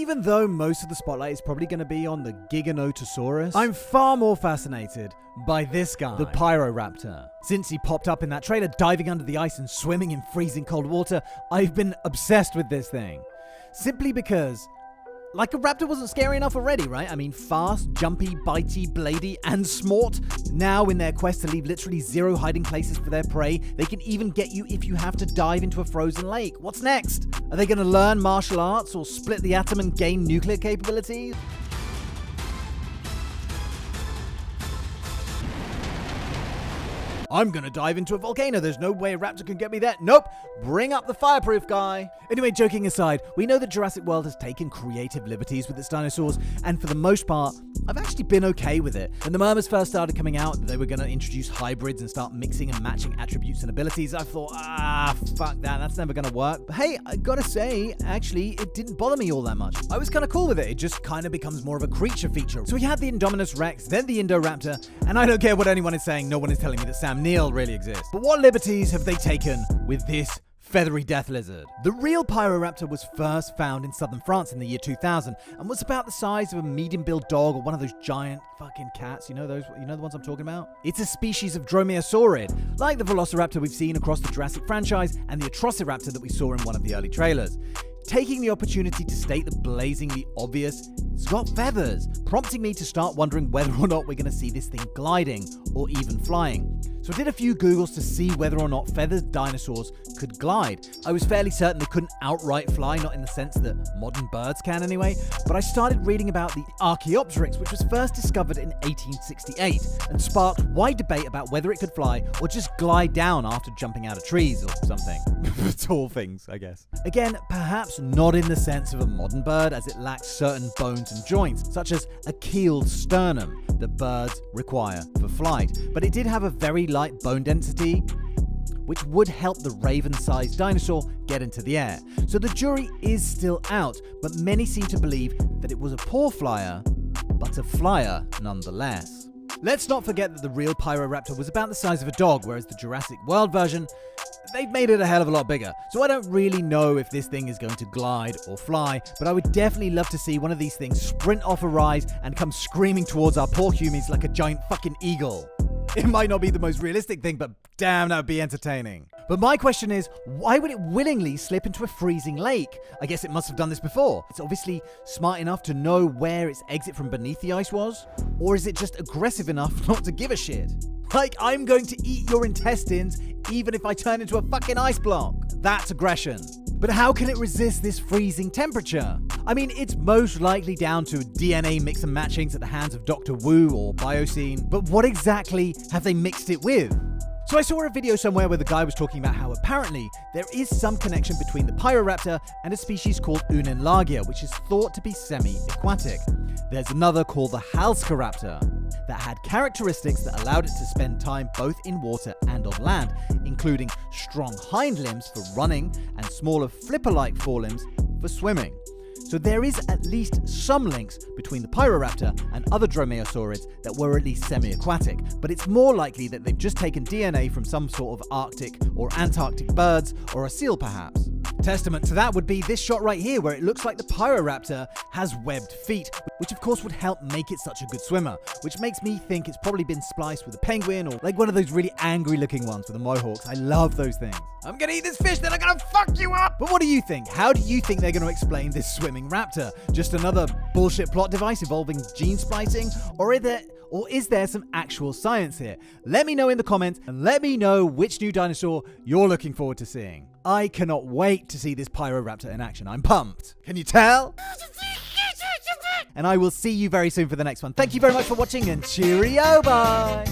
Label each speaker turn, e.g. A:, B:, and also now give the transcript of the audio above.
A: even though most of the spotlight is probably going to be on the giganotosaurus, I'm far more fascinated by this guy, the Pyroraptor. Since he popped up in that trailer diving under the ice and swimming in freezing cold water, I've been obsessed with this thing. Simply because, like, a raptor wasn't scary enough already, right? I mean, fast, jumpy, bitey, bladey, and smart. Now, in their quest to leave literally zero hiding places for their prey, they can even get you if you have to dive into a frozen lake. What's next? Are they going to learn martial arts or split the atom and gain nuclear capabilities? I'm gonna dive into a volcano. There's no way a raptor can get me there. Nope. Bring up the fireproof guy. Anyway, joking aside, we know that Jurassic World has taken creative liberties with its dinosaurs, and for the most part, I've actually been okay with it. When the murmurs first started coming out that they were gonna introduce hybrids and start mixing and matching attributes and abilities, I thought, fuck that, that's never gonna work. But hey, I gotta say, actually, it didn't bother me all that much. I was kinda cool with it. It just kinda becomes more of a creature feature. So we had the Indominus Rex, then the Indoraptor, and I don't care what anyone is saying, no one is telling me that Sam Neill really exists. But what liberties have they taken with this feathery death lizard? The real Pyroraptor was first found in southern France in the year 2000 and was about the size of a medium-billed dog or one of those giant fucking cats. You know the ones I'm talking about? It's a species of dromaeosaurid, like the Velociraptor we've seen across the Jurassic franchise and the Atrociraptor that we saw in one of the early trailers. Taking the opportunity to state the blazingly obvious, it's got feathers, prompting me to start wondering whether or not we're going to see this thing gliding or even flying. So I did a few Googles to see whether or not feathered dinosaurs could glide. I was fairly certain they couldn't outright fly, not in the sense that modern birds can anyway, but I started reading about the Archaeopteryx, which was first discovered in 1868 and sparked wide debate about whether it could fly or just glide down after jumping out of trees or something. Tall things, I guess. Again, perhaps not in the sense of a modern bird, as it lacks certain bones and joints, such as a keeled sternum that birds require for flight, but it did have a very light bone density, which would help the raven-sized dinosaur get into the air. So the jury is still out, but many seem to believe that it was a poor flyer, but a flyer nonetheless. Let's not forget that the real Pyroraptor was about the size of a dog, whereas the Jurassic World version, they've made it a hell of a lot bigger. So I don't really know if this thing is going to glide or fly, but I would definitely love to see one of these things sprint off a rise and come screaming towards our poor humans like a giant fucking eagle. It might not be the most realistic thing, but damn, that would be entertaining. But my question is, why would it willingly slip into a freezing lake? I guess it must have done this before. It's obviously smart enough to know where its exit from beneath the ice was. Or is it just aggressive enough not to give a shit? Like, I'm going to eat your intestines even if I turn into a fucking ice block. That's aggression. But how can it resist this freezing temperature? I mean, it's most likely down to DNA mix and matchings at the hands of Dr. Wu or Bioseen, but what exactly have they mixed it with? So I saw a video somewhere where the guy was talking about how apparently there is some connection between the Pyroraptor and a species called Unenlagia, which is thought to be semi-aquatic. There's another called the Halscaraptor that had characteristics that allowed it to spend time both in water and on land, including strong hind limbs for running and smaller flipper-like forelimbs for swimming. So there is at least some links between the Pyroraptor and other dromaeosaurids that were at least semi-aquatic, but it's more likely that they've just taken DNA from some sort of Arctic or Antarctic birds or a seal perhaps. Testament to that would be this shot right here, where it looks like the Pyroraptor has webbed feet, which of course would help make it such a good swimmer, which makes me think it's probably been spliced with a penguin or like one of those really angry looking ones with the mohawks. I love those things. I'm gonna eat this fish, then I'm gonna fuck you up! But what do you think? How do you think they're gonna explain this swimming raptor? Just another bullshit plot device involving gene splicing? Or is there some actual science here? Let me know in the comments, and let me know which new dinosaur you're looking forward to seeing. I cannot wait to see this Pyroraptor in action. I'm pumped. Can you tell? And I will see you very soon for the next one. Thank you very much for watching, and cheerio, bye!